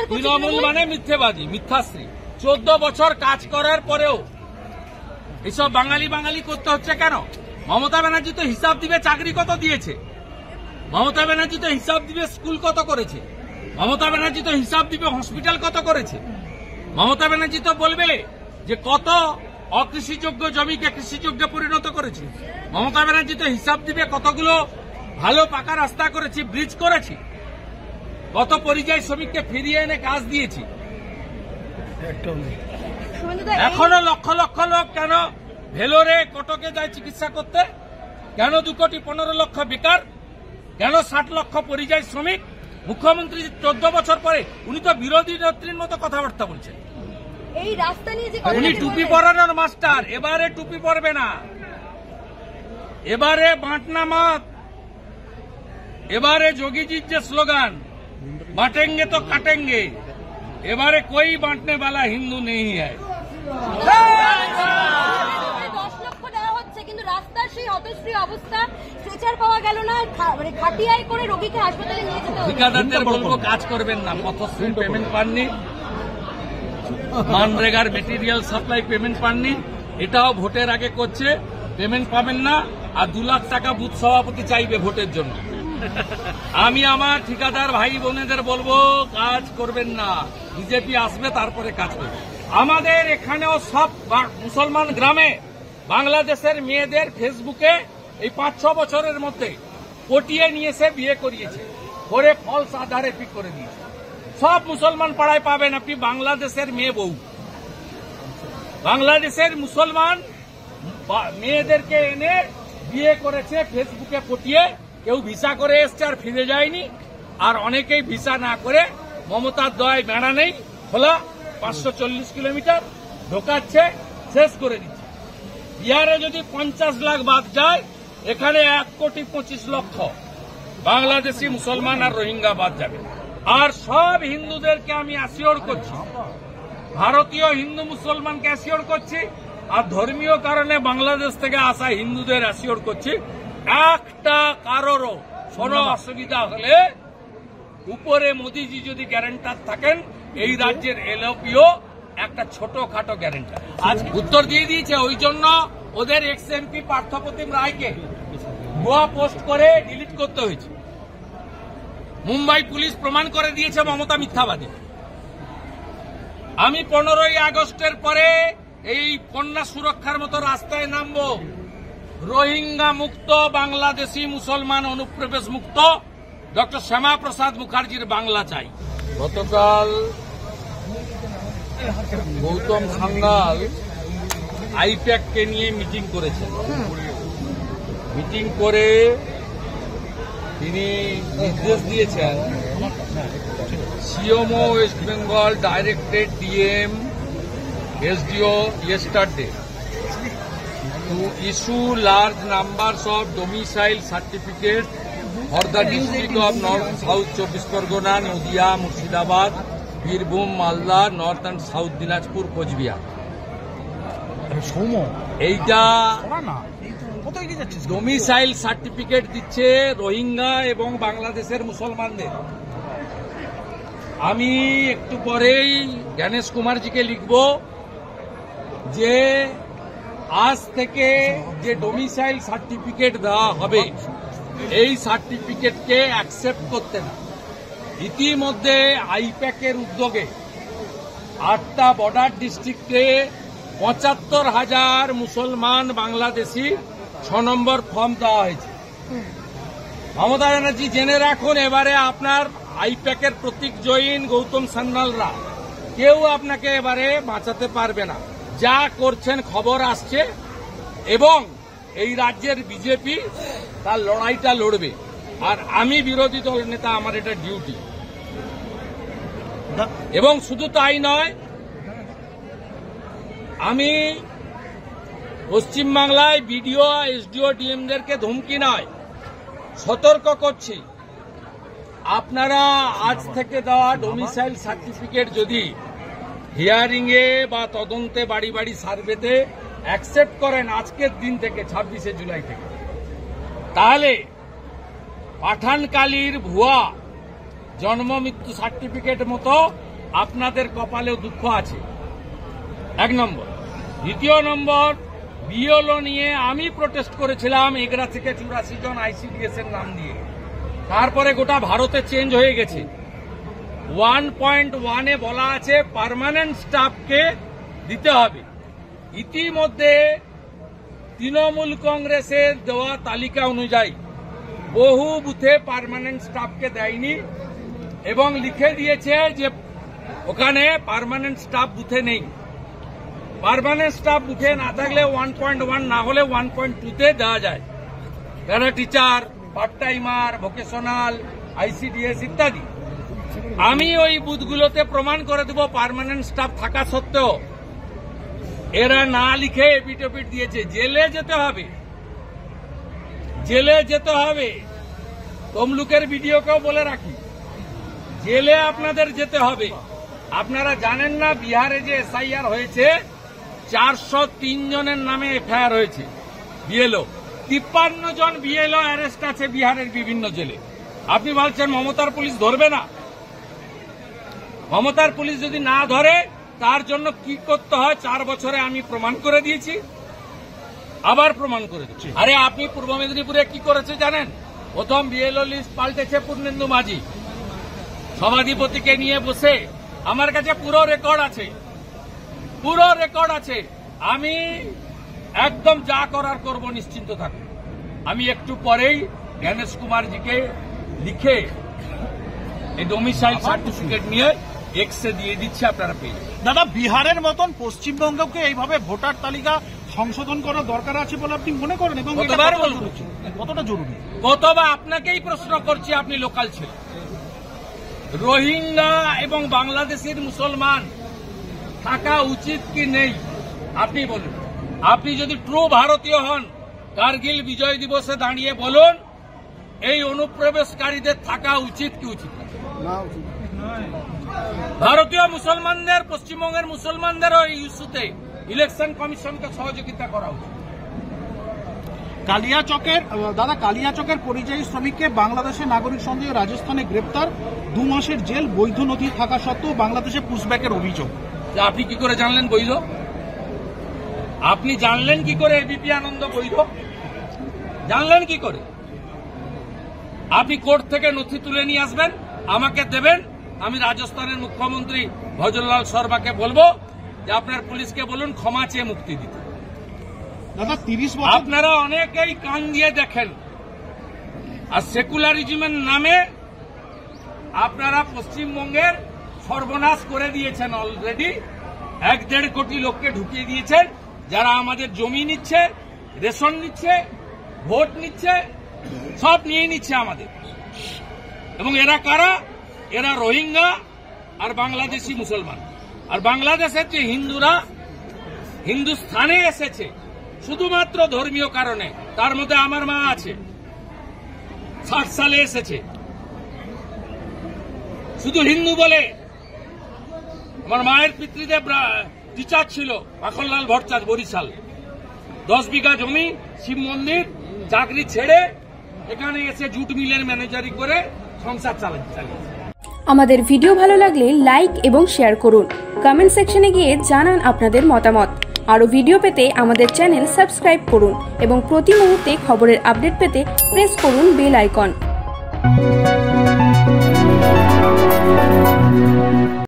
তৃণমূল মানে মিথ্যেবাদী, মিথ্যাশ্রী। 14 বছর কাজ করার পরেও এসব বাঙালি বাঙালি করতে হচ্ছে কেন? মমতা ব্যানার্জি তো হিসাব দিবে চাকরি কত দিয়েছে, মমতা ব্যানার্জি তো হিসাব দিবে স্কুল কত করেছে, মমতা ব্যানার্জি তো হিসাব দিবে হসপিটাল কত করেছে, মমতা ব্যানার্জি তো বলবে যে কত অকৃষিযোগ্য জমিকে কৃষিযোগ্যে পরিণত করেছে, মমতা ব্যানার্জি তো হিসাব দিবে কতগুলো ভালো পাকা রাস্তা করেছি, ব্রিজ করেছি, কত পরিযায়ী শ্রমিককে ফিরিয়ে এনে কাজ দিয়েছি। এখনো লক্ষ লক্ষ লোক কেন ভেলোরে কটকে যায় চিকিৎসা করতে? কেন 2,15,00,000 বেকার? কেন 60 লক্ষ পরিযায়ী শ্রমিক? মুখ্যমন্ত্রী 14 বছর পরে উনি তো বিরোধী নেত্রীর মতো কথাবার্তা বলছেন। এই রাস্তা নিয়ে যে উনি টুপি পরানোর মাস্টার, এবারে টুপি পরবে না, এবারে বাঁটনা মত, এবারে যোগীজির যে স্লোগান বাঁটেঙ্গে তো কাটেঙ্গে, এবারে कोई बांटने वाला हिंदू नहीं है। 10 লক্ষ দেওয়া হচ্ছে কিন্তু রাস্তার সেই হতশ্রী অবস্থা, স্ট্রেচার পাওয়া গেল না, মানে খাটিয়ায় করে রোগীকে হাসপাতালে নিয়ে যেতে হবে। ঠিকাদারদের বলবো কাজ করবেন না, পথশ্রী পেমেন্ট পাননি, মানরেগার মেটেরিয়াল সাপ্লাই পেমেন্ট পাননি, এটাও ভোটের আগে করছে, পেমেন্ট পাবেন না, আর 2 লাখ টাকা বুথ সভাপতি চাইবে ভোটের জন্য। আমি আমার ঠিকাদার ভাই বোনেদের বলবো কাজ করবেন না, বিজেপি আসবে তারপরে কাজ করবে। আমাদের এখানেও সব মুসলমান গ্রামে বাংলাদেশের মেয়েদের ফেসবুকে এই 5-6 বছরের মধ্যে পটিয়ে নিয়ে এসে বিয়ে করিয়েছে, করে ফলস আধারে পিক করে দিয়েছে। সব মুসলমান পাড়ায় পাবেন আপনি বাংলাদেশের মেয়ে বউ, বাংলাদেশের মুসলমান মেয়েদেরকে এনে বিয়ে করেছে ফেসবুকে পটিয়ে। কেউ ভিসা করে এসছে আর ফিরে যায়নি, আর অনেকেই ভিসা না করে মমতার দয়ায় বেড়া নেই খোলা 540 কিলোমিটার ঢোকাচ্ছে, শেষ করে দিচ্ছে। বিহারে যদি 50 লাখ বাদ যায়, এখানে 1,25,00,000 বাংলাদেশি মুসলমান আর রোহিঙ্গা বাদ যাবে। আর সব হিন্দুদেরকে আমি অ্যাসিওর করছি, ভারতীয় হিন্দু মুসলমানকে অ্যাসিওর করছি, আর ধর্মীয় কারণে বাংলাদেশ থেকে আসা হিন্দুদের অ্যাসিওর করছি, একটা কারোরও কোনো অসুবিধা হলে উপরে মোদিজি যদি গ্যারান্টার থাকেন, এই রাজ্যের এলওপিও একটা ছোটখাটো গ্যারান্টার আজ উত্তর দিয়ে দিয়েছে। ওই জন্য ওদের এক্স এমপি পার্থপ্রতিম রায়কে ভুয়া পোস্ট করে ডিলিট করতে হয়েছে। মুম্বাই পুলিশ প্রমাণ করে দিয়েছে মমতা মিথ্যাবাদী। আমি 15ই আগস্টের পরে এই কন্যা সুরক্ষার মতো রাস্তায় নামবো, রোহিঙ্গা মুক্ত, বাংলাদেশি মুসলমান অনুপ্রবেশ মুক্ত, ডক্টর শ্যামা প্রসাদ মুখার্জির বাংলা চাই। গতকাল গৌতম সাঙ্গাল আইপ্যাককে নিয়ে মিটিং করেছেন। মিটিং করে তিনি নির্দেশ দিয়েছেন CMO West Bengal directed DM SDO yesterday to issue large numbers of domicile certificates for the district of North, South 24 Pargona, Nadia, Murshidabad, Birbhum, Malda, North and South Dinajpur, Coachbihar. এইটা domicile certificate দিচ্ছে রোহিঙ্গা এবং বাংলাদেশের মুসলমানদের। আমি একটু পরেই জ্ঞানেশ কুমারজিকে লিখব যে আজ থেকে যে ডোমিসাইল সার্টিফিকেট দেওয়া হবে, এই সার্টিফিকেটকে অ্যাকসেপ্ট করতে না। ইতিমধ্যে আইপ্যাকের উদ্যোগে 8টা বর্ডার ডিস্ট্রিক্টে 75,000 মুসলমান বাংলাদেশি 6 নম্বর ফর্ম দেওয়া হয়েছে। মমতা ব্যানার্জি জেনে রাখুন, এবারে আপনার আইপ্যাকের প্রতীক জৈন, গৌতম সান্যালরা কেউ আপনাকে এবারে বাঁচাতে পারবে না। যা করছেন খবর আসছে, এবং এই রাজ্যের বিজেপি তার লড়াইটা লড়বে। আর আমি বিরোধী দল নেতা, আমার এটা ডিউটি। এবং শুধু তাই নয়, আমি পশ্চিমবাংলায় বিডিও, SDO, ডিএমদেরকে ধমকি নয়, সতর্ক করছি, আপনারা আজ থেকে দেওয়া ডোমিসাইল সার্টিফিকেট যদি হিয়ারিং এ বা তদন্তে বাড়ি বাড়ি সার্ভেতে অ্যাকসেপ্ট করেন আজকের দিন থেকে 26শে জুলাই থেকে, তাহলে পাঠানকালীর ভুয়া জন্ম মৃত্যু সার্টিফিকেট মতো আপনাদের কপালেও দুঃখ আছে, 1 নম্বর। দ্বিতীয় নম্বর, বিএলও নিয়ে আমি প্রোটেস্ট করেছিলাম এগরা থেকে 84 জন ICDS এর নাম দিয়ে। তারপরে গোটা ভারতে চেঞ্জ হয়ে গেছে। 1.1 এ বলা আছে পার্মানেন্ট স্টাফকে দিতে হবে। ইতিমধ্যে তৃণমূল কংগ্রেসের দেওয়া তালিকা অনুযায়ী বহু বুথে পার্মানেন্ট স্টাফকে দেয়নি এবং লিখে দিয়েছে যে ওখানে পার্মানেন্ট স্টাফ বুথে নেই। পার্মানেন্ট স্টাফ বুথে না থাকলে 1.1 না হলে 1.2 দেওয়া যায়। Para teacher, part timer, vocational, ICDS ইত্যাদি। আমি ওই বুথগুলোতে প্রমাণ করে দেব পার্মানেন্ট স্টাফ থাকা সত্ত্বেও এরা না লিখে এপিট দিয়েছে। জেলে যেতে হবে, জেলে যেতে হবে। তমলুকের ভিডিওকেও বলে রাখি, জেলে আপনাদের যেতে হবে। আপনারা জানেন না বিহারে যে SIR হয়েছে 403 জনের নামে FIR হয়েছে বিএলও। 53 জন বিএলও অ্যারেস্ট আছে বিহারের বিভিন্ন জেলে। আপনি বলছেন মমতার পুলিশ ধরবে না? মমতার পুলিশ যদি না ধরে তার জন্য কি করতে হয় 4 বছরে আমি প্রমাণ করে দিয়েছি, আবার প্রমাণ করে দিচ্ছি। আরে আপনি পূর্ব মেদিনীপুরে কি করেছে জানেন? প্রথম বিএলও লিস্ট পাল্টেছে পূর্ণেন্দু মাঝি, সভাধিপতিকে নিয়ে বসে। আমার কাছে পুরো রেকর্ড আছে, পুরো রেকর্ড আছে। আমি একদম যা করার করব, নিশ্চিন্ত থাকুন। আমি একটু পরেই জ্ঞানেশ কুমারজিকে লিখে এই ডোমিসাইল সার্টিফিকেট নিয়ে এক্সে দিয়ে দিচ্ছি, আপনারা পেয়ে যাবেন। দাদা, বিহারের মতন পশ্চিমবঙ্গকে এইভাবে ভোটার তালিকা সংশোধন করা দরকার আছে বলে আপনি মনে করেন? এবং কতবার বলবো, কতটা জরুরি? কতবার আপনাকেই প্রশ্ন করছি, আপনি লোকাল ছিলেন। রোহিঙ্গা এবং বাংলাদেশের মুসলমান থাকা উচিত কি নেই আপনি বলুন। আপনি যদি ট্রু ভারতীয় হন, কার্গিল বিজয় দিবসে দাঁড়িয়ে বলুন এই অনুপ্রবেশকারীদের থাকা উচিত কি উচিত না? ভারতীয় মুসলমানদের, পশ্চিমবঙ্গের মুসলমানদেরও এই ইস্যুতে ইলেকশন কমিশনকে সহযোগিতা করা উচিত। কালিয়াচকের পরিযায়ী শ্রমিককে বাংলাদেশের নাগরিক সন্দেহে রাজস্থানে গ্রেপ্তার, 2 মাসের জেল, বৈধ নথি থাকা সত্ত্বেও বাংলাদেশে পুশব্যাকের অভিযোগ। আপনি কি করে জানলেন বৈধ? আপনি জানলেন কি করে এবিপি আনন্দ বৈধ? জানলেন কি করে? আপনি কোর্ট থেকে নথি তুলে নিয়ে আসবেন, আমাকে দেবেন, আমি রাজস্থানের মুখ্যমন্ত্রী ভজনলাল শর্মাকে বলবো যে আপনার পুলিশকে বলুন ক্ষমা চেয়ে মুক্তি দিতে। দাদা, 30 বছর আপনারা অনেকেই কান দিয়ে দেখেন, আর সেকুলারিজমের নামে আপনারা পশ্চিমবঙ্গের সর্বনাশ করে দিয়েছেন। অলরেডি 1-1.5 কোটি লোককে ঢুকিয়ে দিয়েছেন, যারা আমাদের জমি নিচ্ছে, রেশন নিচ্ছে, ভোট নিচ্ছে, সব নিয়ে নিচ্ছে আমাদের। এবং এরা কারা? এরা রোহিঙ্গা আর বাংলাদেশি মুসলমান। আর বাংলাদেশের যে হিন্দুরা হিন্দুস্থানে এসেছে শুধুমাত্র ধর্মীয় কারণে, তার মধ্যে আমার মা আছে, 60 সালে এসেছে শুধু হিন্দু বলে। আমার মায়ের পিতৃদেব টিচার ছিল, মাখনলাল ভট্টাচার্য, বরিশাল। 10 বিঘা জমি, শিব মন্দির, চাকরি ছেড়ে এখানে এসে জুট মিলের ম্যানেজারি করে সংসার চালিয়েছে। আমাদের ভিডিও ভালো লাগলে লাইক এবং শেয়ার করুন। কমেন্ট সেকশনে গিয়ে জানান আপনাদের মতামত। আরও ভিডিও পেতে আমাদের চ্যানেল সাবস্ক্রাইব করুন এবং প্রতি মুহূর্তে খবরের আপডেট পেতে প্রেস করুন বেল আইকন।